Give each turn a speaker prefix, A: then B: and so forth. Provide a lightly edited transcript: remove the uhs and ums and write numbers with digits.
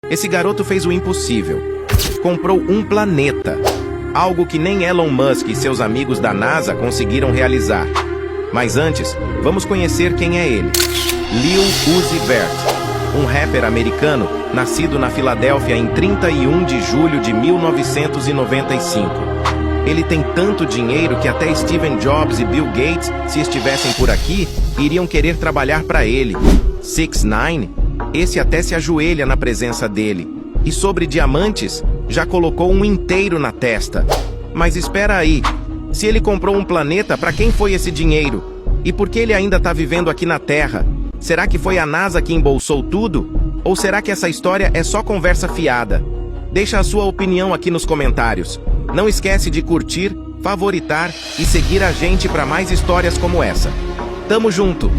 A: Esse garoto fez o impossível. Comprou um planeta. Algo que nem Elon Musk e seus amigos da NASA conseguiram realizar. Mas antes, vamos conhecer quem é ele. Lil Uzi Vert, um rapper americano nascido na Filadélfia em 31 de julho de 1995. Ele tem tanto dinheiro que até Steve Jobs e Bill Gates, se estivessem por aqui, iriam querer trabalhar para ele. 6ix9ine, esse até se ajoelha na presença dele. E sobre diamantes, já colocou um inteiro na testa. Mas espera aí, se ele comprou um planeta, para quem foi esse dinheiro? E por que ele ainda está vivendo aqui na Terra? Será que foi a NASA que embolsou tudo? Ou será que essa história é só conversa fiada? Deixa a sua opinião aqui nos comentários. Não esquece de curtir, favoritar e seguir a gente para mais histórias como essa. Tamo junto!